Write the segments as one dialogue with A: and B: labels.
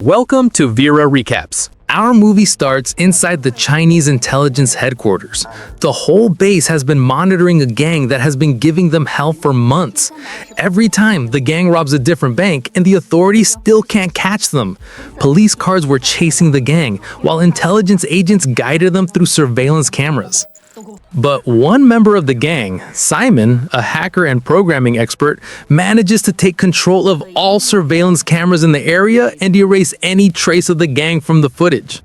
A: Welcome to ViraRecaps. Our movie starts inside the Chinese intelligence headquarters. The whole base has been monitoring a gang that has been giving them hell for months. Every time, the gang robs a different bank and the authorities still can't catch them. Police cars were chasing the gang, while intelligence agents guided them through surveillance cameras. But one member of the gang, Simon, a hacker and programming expert, manages to take control of all surveillance cameras in the area and erase any trace of the gang from the footage.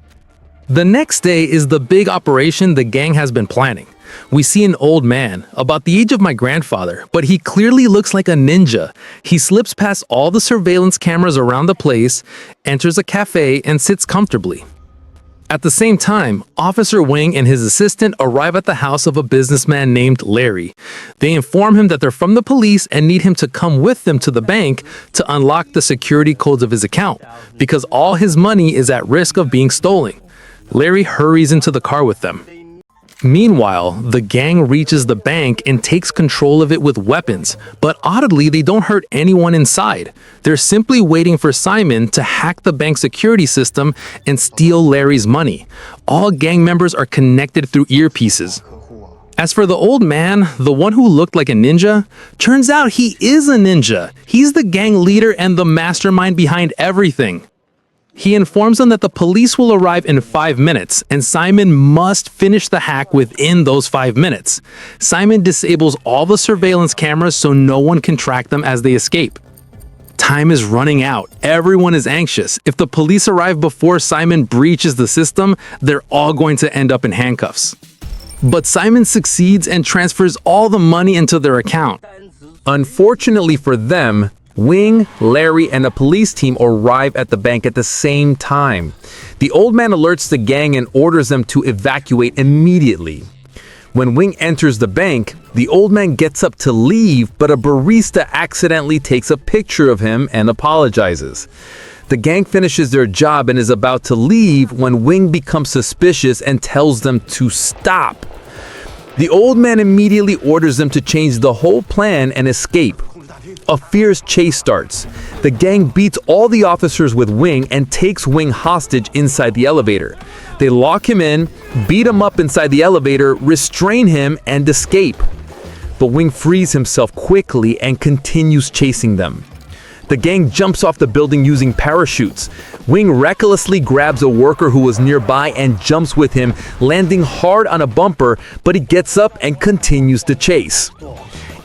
A: The next day is the big operation the gang has been planning. We see an old man, about the age of my grandfather, but he clearly looks like a ninja. He slips past all the surveillance cameras around the place, enters a cafe, and sits comfortably. At the same time, Officer Wing and his assistant arrive at the house of a businessman named Larry. They inform him that they're from the police and need him to come with them to the bank to unlock the security codes of his account, because all his money is at risk of being stolen. Larry hurries into the car with them. Meanwhile, the gang reaches the bank and takes control of it with weapons, but oddly, they don't hurt anyone inside. They're simply waiting for Simon to hack the bank security system and steal Larry's money. All gang members are connected through earpieces. As for the old man, the one who looked like a ninja, turns out he is a ninja. He's the gang leader and the mastermind behind everything. He informs them that the police will arrive in 5 minutes, and Simon must finish the hack within those 5 minutes. Simon disables all the surveillance cameras so no one can track them as they escape. Time is running out. Everyone is anxious. If the police arrive before Simon breaches the system, they're all going to end up in handcuffs. But Simon succeeds and transfers all the money into their account. Unfortunately for them, Wing, Larry, and a police team arrive at the bank at the same time. The old man alerts the gang and orders them to evacuate immediately. When Wing enters the bank, the old man gets up to leave, but a barista accidentally takes a picture of him and apologizes. The gang finishes their job and is about to leave when Wing becomes suspicious and tells them to stop. The old man immediately orders them to change the whole plan and escape. A fierce chase starts. The gang beats all the officers with Wing and takes Wing hostage inside the elevator. They lock him in, beat him up inside the elevator, restrain him, and escape. But Wing frees himself quickly and continues chasing them. The gang jumps off the building using parachutes. Wing recklessly grabs a worker who was nearby and jumps with him, landing hard on a bumper, but he gets up and continues to chase.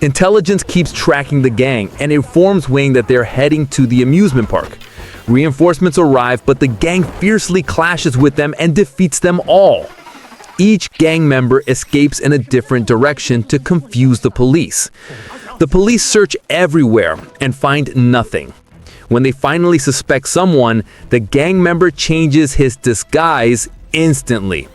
A: Intelligence keeps tracking the gang and informs Wing that they're heading to the amusement park. Reinforcements arrive, but the gang fiercely clashes with them and defeats them all. Each gang member escapes in a different direction to confuse the police. The police search everywhere and find nothing. When they finally suspect someone, the gang member changes his disguise instantly.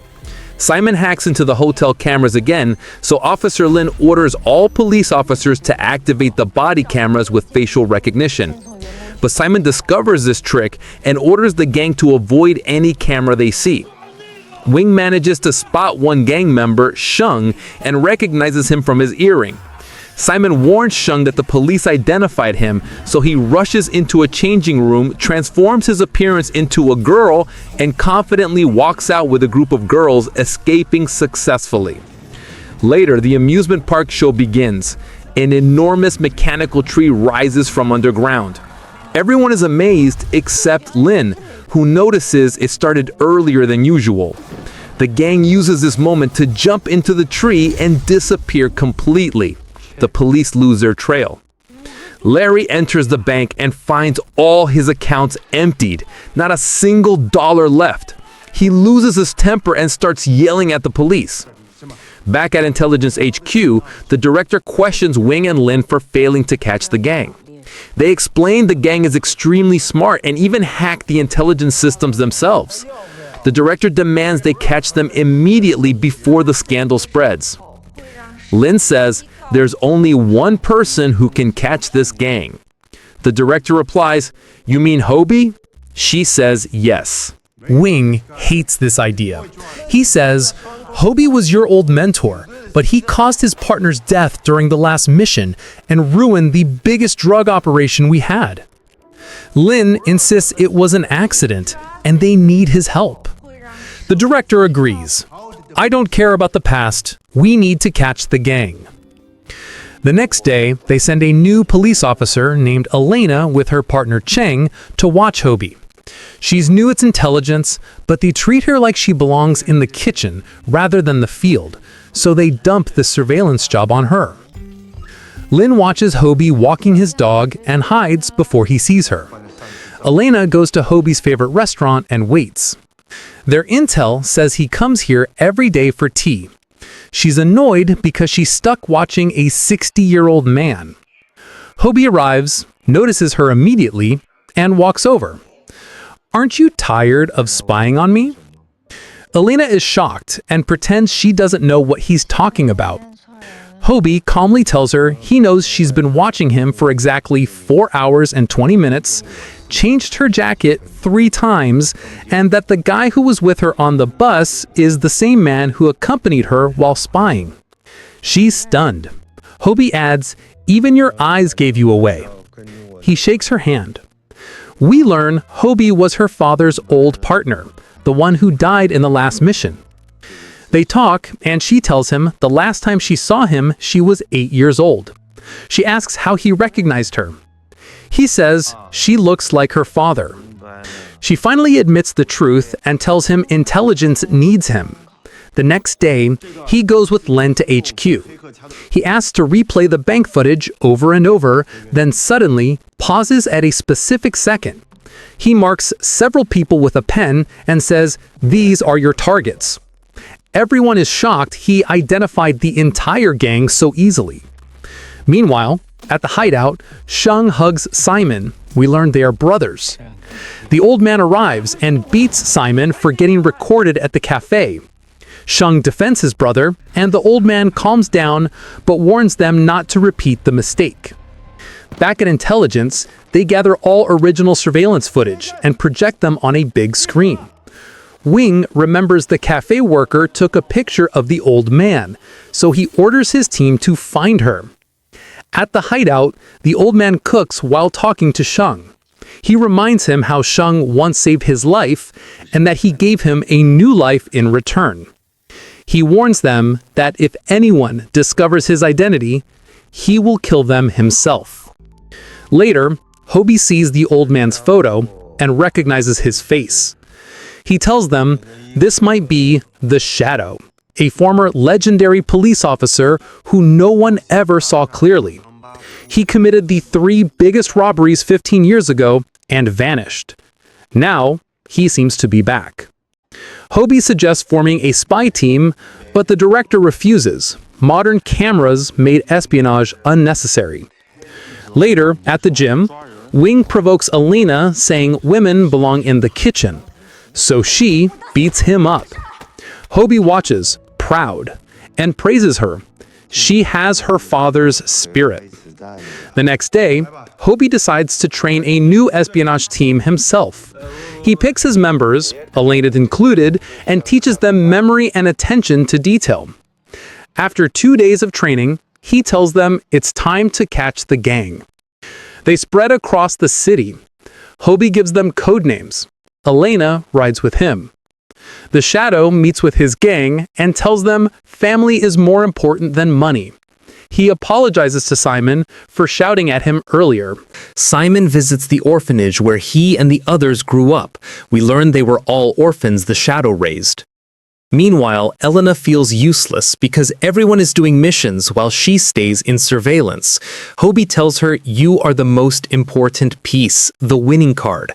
A: Simon hacks into the hotel cameras again, so Officer Lin orders all police officers to activate the body cameras with facial recognition. But Simon discovers this trick and orders the gang to avoid any camera they see. Wing manages to spot one gang member, Sheng, and recognizes him from his earring. Simon warns Sheng that the police identified him, so he rushes into a changing room, transforms his appearance into a girl, and confidently walks out with a group of girls, escaping successfully. Later, the amusement park show begins. An enormous mechanical tree rises from underground. Everyone is amazed except Lin, who notices it started earlier than usual. The gang uses this moment to jump into the tree and disappear completely. The police lose their trail. Larry enters the bank and finds all his accounts emptied, not a single dollar left. He loses his temper and starts yelling at the police. Back at Intelligence HQ, the director questions Wing and Lin for failing to catch the gang. They explain the gang is extremely smart and even hacked the intelligence systems themselves. The director demands they catch them immediately before the scandal spreads. Lin says, "There's only one person who can catch this gang." The director replies, "You mean Hoby?" She says yes.
B: Wing hates this idea. He says, "Hoby was your old mentor, but he caused his partner's death during the last mission and ruined the biggest drug operation we had." Lin insists it was an accident and they need his help. The director agrees. I don't care about the past. We need to catch the gang. The next day, they send a new police officer named Elena with her partner Cheng to watch Hoby. She's new at intelligence, but they treat her like she belongs in the kitchen rather than the field, so they dump the surveillance job on her. Lin watches Hoby walking his dog and hides before he sees her. Elena goes to Hoby's favorite restaurant and waits. Their intel says he comes here every day for tea. She's annoyed because she's stuck watching a 60-year-old man. Hoby arrives, notices her immediately, and walks over. Aren't you tired of spying on me? Elena is shocked and pretends she doesn't know what he's talking about. Hoby calmly tells her he knows she's been watching him for exactly 4 hours and 20 minutes, changed her jacket 3 times, and that the guy who was with her on the bus is the same man who accompanied her while spying. She's stunned. Hoby adds, "Even your eyes gave you away." He shakes her hand. We learn Hoby was her father's old partner, the one who died in the last mission. They talk, and she tells him the last time she saw him, she was 8 years old. She asks how he recognized her. He says she looks like her father. She finally admits the truth and tells him intelligence needs him. The next day, he goes with Len to HQ. He asks to replay the bank footage over and over, then suddenly pauses at a specific second. He marks several people with a pen and says, "These are your targets." Everyone is shocked he identified the entire gang so easily. Meanwhile, at the hideout, Sheng hugs Simon. We learn they are brothers. The old man arrives and beats Simon for getting recorded at the cafe. Sheng defends his brother, and the old man calms down but warns them not to repeat the mistake. Back at Intelligence, they gather all original surveillance footage and project them on a big screen. Wing remembers the cafe worker took a picture of the old man, so he orders his team to find her. At the hideout, the old man cooks while talking to Sheng. He reminds him how Sheng once saved his life and that he gave him a new life in return. He warns them that if anyone discovers his identity, he will kill them himself. Later, Hoby sees the old man's photo and recognizes his face. He tells them this might be the Shadow, a former legendary police officer who no one ever saw clearly. He committed the 3 biggest robberies 15 years ago and vanished. Now, he seems to be back. Hoby suggests forming a spy team, but the director refuses. Modern cameras made espionage unnecessary. Later, at the gym, Wing provokes Elena, saying women belong in the kitchen. So she beats him up. Hoby watches, proud, and praises her. She has her father's spirit. The next day, Hoby decides to train a new espionage team himself. He picks his members, Elena included, and teaches them memory and attention to detail. After 2 days of training, he tells them it's time to catch the gang. They spread across the city. Hoby gives them code names. Elena rides with him. The Shadow meets with his gang and tells them family is more important than money. He apologizes to Simon for shouting at him earlier.
A: Simon visits the orphanage where he and the others grew up. We learn they were all orphans the Shadow raised. Meanwhile, Elena feels useless because everyone is doing missions while she stays in surveillance. Hoby tells her, "You are the most important piece, the winning card."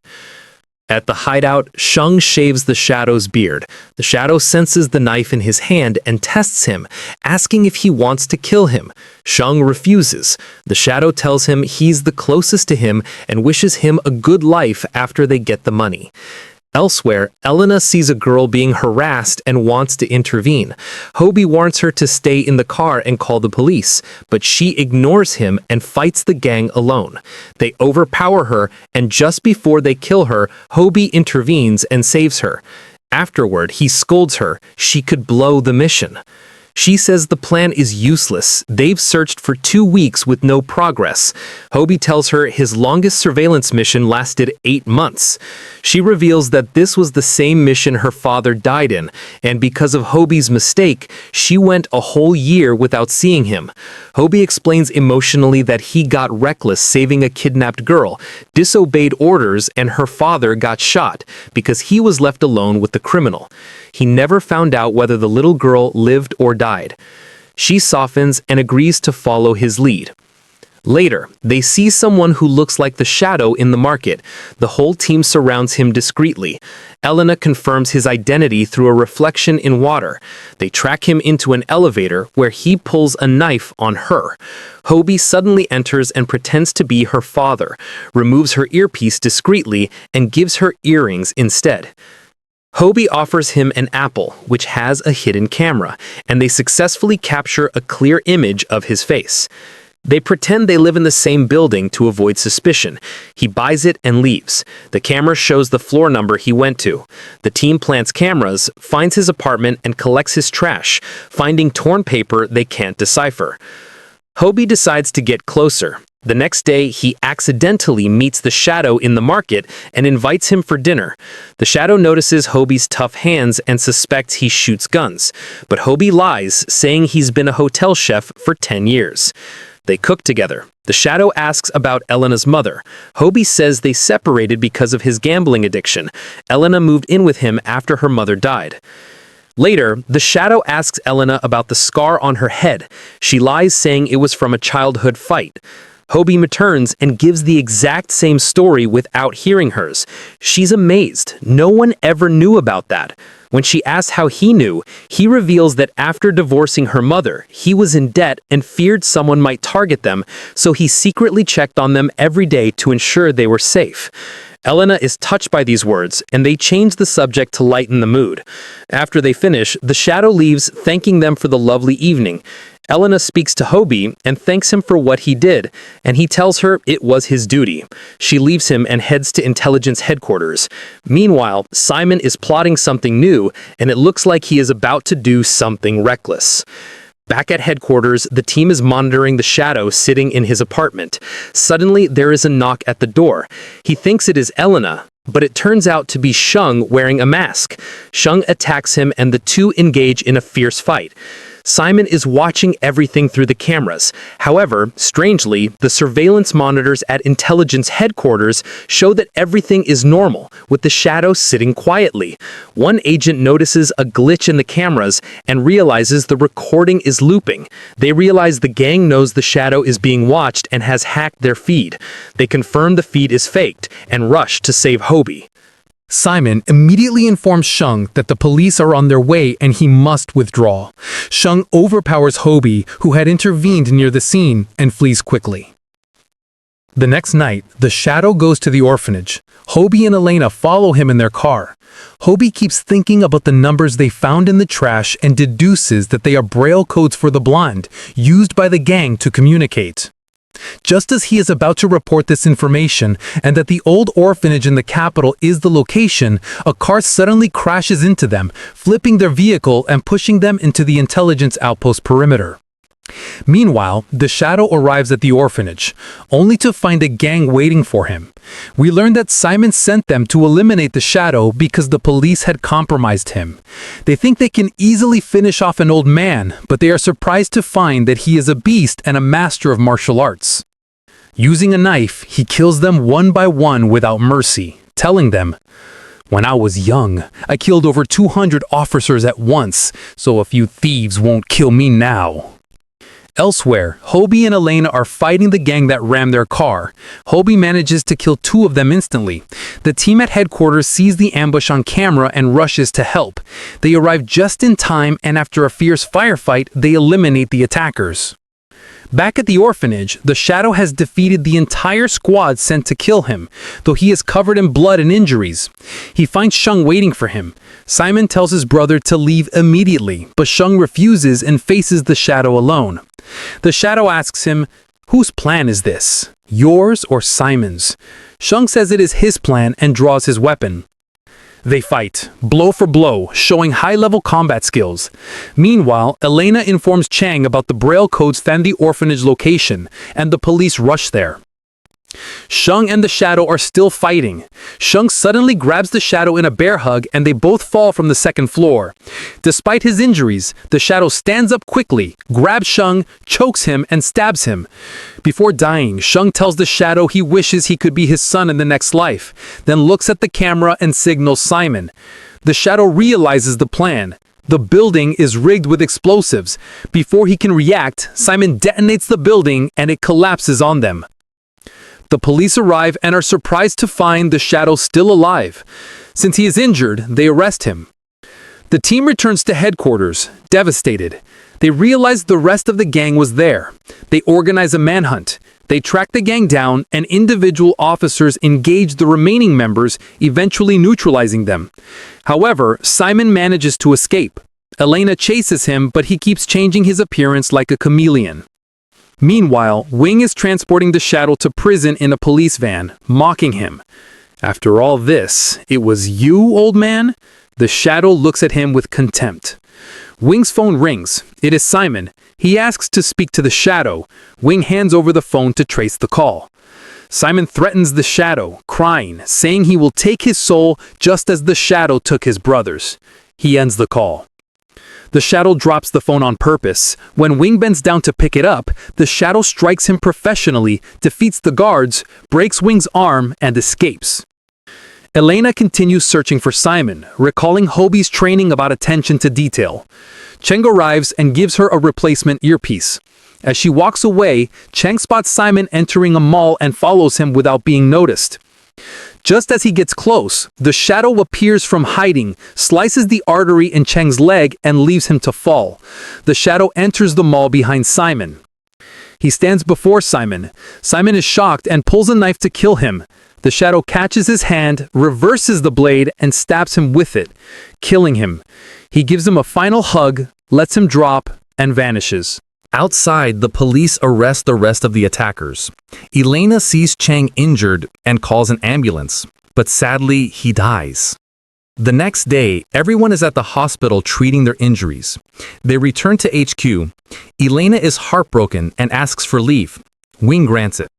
A: At the hideout, Sheng shaves the Shadow's beard. The Shadow senses the knife in his hand and tests him, asking if he wants to kill him. Sheng refuses. The Shadow tells him he's the closest to him and wishes him a good life after they get the money. Elsewhere, Elena sees a girl being harassed and wants to intervene. Hoby warns her to stay in the car and call the police, but she ignores him and fights the gang alone. They overpower her, and just before they kill her, Hoby intervenes and saves her. Afterward, he scolds her. She could blow the mission. She says the plan is useless. They've searched for 2 weeks with no progress. Hoby tells her his longest surveillance mission lasted 8 months. She reveals that this was the same mission her father died in, and because of Hoby's mistake, she went a whole year without seeing him. Hoby explains emotionally that he got reckless saving a kidnapped girl, disobeyed orders, and her father got shot because he was left alone with the criminal. He never found out whether the little girl lived or died. She softens and agrees to follow his lead. Later, they see someone who looks like the Shadow in the market. The whole team surrounds him discreetly. Elena confirms his identity through a reflection in water. They track him into an elevator where he pulls a knife on her. Hoby suddenly enters and pretends to be her father, removes her earpiece discreetly, and gives her earrings instead. Hoby offers him an apple, which has a hidden camera, and they successfully capture a clear image of his face. They pretend they live in the same building to avoid suspicion. He buys it and leaves. The camera shows the floor number he went to. The team plants cameras, finds his apartment, and collects his trash, finding torn paper they can't decipher. Hoby decides to get closer. The next day, he accidentally meets the Shadow in the market and invites him for dinner. The Shadow notices Hoby's tough hands and suspects he shoots guns, but Hoby lies, saying he's been a hotel chef for 10 years. They cook together. The Shadow asks about Elena's mother. Hoby says they separated because of his gambling addiction. Elena moved in with him after her mother died. Later, the Shadow asks Elena about the scar on her head. She lies, saying it was from a childhood fight. Hoby returns and gives the exact same story without hearing hers. She's amazed. No one ever knew about that. When she asks how he knew, he reveals that after divorcing her mother, he was in debt and feared someone might target them, so he secretly checked on them every day to ensure they were safe. Elena is touched by these words, and they change the subject to lighten the mood. After they finish, the Shadow leaves, thanking them for the lovely evening. Elena speaks to Hoby and thanks him for what he did, and he tells her it was his duty. She leaves him and heads to intelligence headquarters. Meanwhile, Simon is plotting something new, and it looks like he is about to do something reckless. Back at headquarters, the team is monitoring the Shadow sitting in his apartment. Suddenly, there is a knock at the door. He thinks it is Elena, but it turns out to be Sheng wearing a mask. Sheng attacks him and the two engage in a fierce fight. Simon is watching everything through the cameras. However, strangely, the surveillance monitors at intelligence headquarters show that everything is normal, with the Shadow sitting quietly. One agent notices a glitch in the cameras and realizes the recording is looping. They realize the gang knows the Shadow is being watched and has hacked their feed. They confirm the feed is faked and rush to save Hoby.
B: Simon immediately informs Sheng that the police are on their way and he must withdraw. Sheng overpowers Hoby, who had intervened near the scene, and flees quickly. The next night, the Shadow goes to the orphanage. Hoby and Elena follow him in their car. Hoby keeps thinking about the numbers they found in the trash and deduces that they are Braille codes for the blind, used by the gang to communicate. Just as he is about to report this information and that the old orphanage in the capital is the location, a car suddenly crashes into them, flipping their vehicle and pushing them into the intelligence outpost perimeter. Meanwhile, the Shadow arrives at the orphanage, only to find a gang waiting for him. We learn that Simon sent them to eliminate the Shadow because the police had compromised him. They think they can easily finish off an old man, but they are surprised to find that he is a beast and a master of martial arts. Using a knife, he kills them one by one without mercy, telling them, "When I was young, I killed over 200 officers at once, so a few thieves won't kill me now." Elsewhere, Hoby and Elena are fighting the gang that rammed their car. Hoby manages to kill 2 of them instantly. The team at headquarters sees the ambush on camera and rushes to help. They arrive just in time, and after a fierce firefight, they eliminate the attackers. Back at the orphanage, the Shadow has defeated the entire squad sent to kill him, though he is covered in blood and injuries. He finds Sheng waiting for him. Simon tells his brother to leave immediately, but Sheng refuses and faces the Shadow alone. The Shadow asks him, "Whose plan is this? Yours or Simon's?" Sheng says it is his plan and draws his weapon. They fight, blow for blow, showing high-level combat skills. Meanwhile, Elena informs Chang about the Braille code's Fendi orphanage location, and the police rush there. Sheng and the Shadow are still fighting. Sheng suddenly grabs the Shadow in a bear hug and they both fall from the second floor. Despite his injuries, the Shadow stands up quickly, grabs Sheng, chokes him, and stabs him. Before dying, Sheng tells the Shadow he wishes he could be his son in the next life, then looks at the camera and signals Simon. The Shadow realizes the plan. The building is rigged with explosives. Before he can react, Simon detonates the building and it collapses on them. The police arrive and are surprised to find the Shadow still alive. Since he is injured, they arrest him. The team returns to headquarters, devastated. They realize the rest of the gang was there. They organize a manhunt. They track the gang down and individual officers engage the remaining members, eventually neutralizing them. However, Simon manages to escape. Elena chases him, but he keeps changing his appearance like a chameleon. Meanwhile, Wing is transporting the Shadow to prison in a police van, mocking him. "After all this, it was you, old man?" The Shadow looks at him with contempt. Wing's phone rings. It is Simon. He asks to speak to the Shadow. Wing hands over the phone to trace the call. Simon threatens the Shadow, crying, saying he will take his soul just as the Shadow took his brother's. He ends the call. The Shadow drops the phone on purpose. When Wing bends down to pick it up, the Shadow strikes him professionally, defeats the guards, breaks Wing's arm, and escapes. Elena continues searching for Simon, recalling Hoby's training about attention to detail. Cheng arrives and gives her a replacement earpiece. As she walks away, Cheng spots Simon entering a mall and follows him without being noticed. Just as he gets close, the Shadow appears from hiding, slices the artery in Cheng's leg, and leaves him to fall. The Shadow enters the mall behind Simon. He stands before Simon. Simon is shocked and pulls a knife to kill him. The Shadow catches his hand, reverses the blade, and stabs him with it, killing him. He gives him a final hug, lets him drop, and vanishes.
A: Outside, the police arrest the rest of the attackers. Elena sees Chang injured and calls an ambulance, but sadly, he dies. The next day, everyone is at the hospital treating their injuries. They return to HQ. Elena is heartbroken and asks for leave. Wing grants it.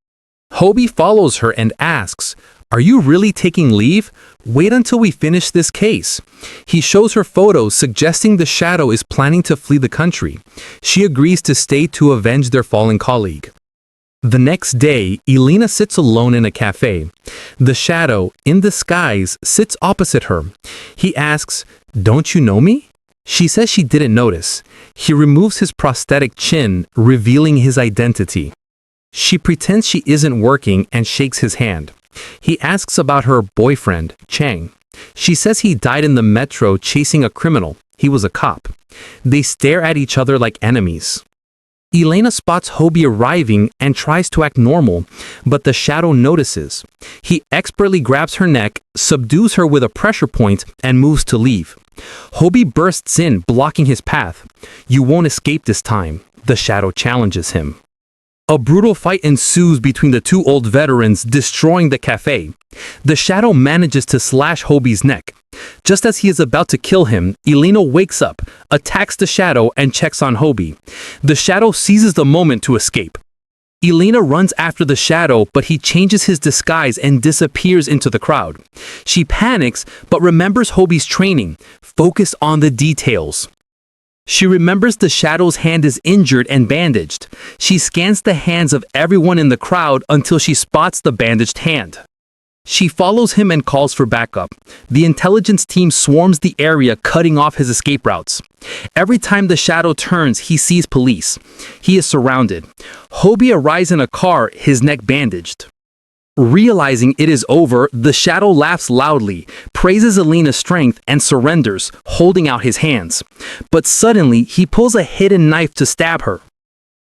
A: Hoby follows her and asks, "Are you really taking leave? Wait until we finish this case." He shows her photos suggesting the Shadow is planning to flee the country. She agrees to stay to avenge their fallen colleague. The next day, Elena sits alone in a cafe. The Shadow, in disguise, sits opposite her. He asks, "Don't you know me?" She says she didn't notice. He removes his prosthetic chin, revealing his identity. She pretends she isn't working and shakes his hand. He asks about her boyfriend, Chang. She says he died in the metro chasing a criminal. He was a cop. They stare at each other like enemies. Elena spots Hoby arriving and tries to act normal, but the Shadow notices. He expertly grabs her neck, subdues her with a pressure point, and moves to leave. Hoby bursts in, blocking his path. "You won't escape this time," the Shadow challenges him. A brutal fight ensues between the two old veterans, destroying the cafe. The Shadow manages to slash Hoby's neck. Just as he is about to kill him, Elena wakes up, attacks the Shadow, and checks on Hoby. The Shadow seizes the moment to escape. Elena runs after the Shadow, but he changes his disguise and disappears into the crowd. She panics, but remembers Hoby's training, focused on the details. She remembers the Shadow's hand is injured and bandaged. She scans the hands of everyone in the crowd until she spots the bandaged hand. She follows him and calls for backup. The intelligence team swarms the area, cutting off his escape routes. Every time the Shadow turns, he sees police. He is surrounded. Hoby arrives in a car, his neck bandaged. Realizing it is over, the Shadow laughs loudly, praises Elena's strength, and surrenders, holding out his hands. But suddenly, he pulls a hidden knife to stab her.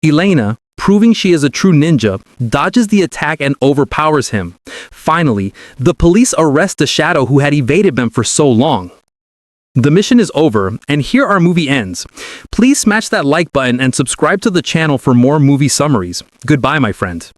A: Elena, proving she is a true ninja, dodges the attack and overpowers him. Finally, the police arrest the Shadow who had evaded them for so long. The mission is over, and here our movie ends. Please smash that like button and subscribe to the channel for more movie summaries. Goodbye, my friend.